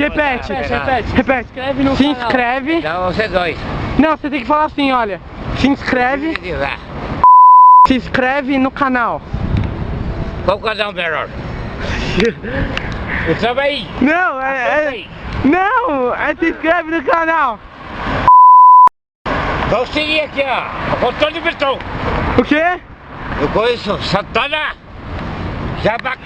repete. Inscreve no Se canal. inscreve. Então você dois. Não, você tem que falar assim, olha. Se inscreve. Se inscreve no canal. Qual canal melhor? O seu aí. Não, não, se inscreve no canal. Qual seria aqui, ó? Antônio Bertão. O quê? Eu conheço Santana, Jabax.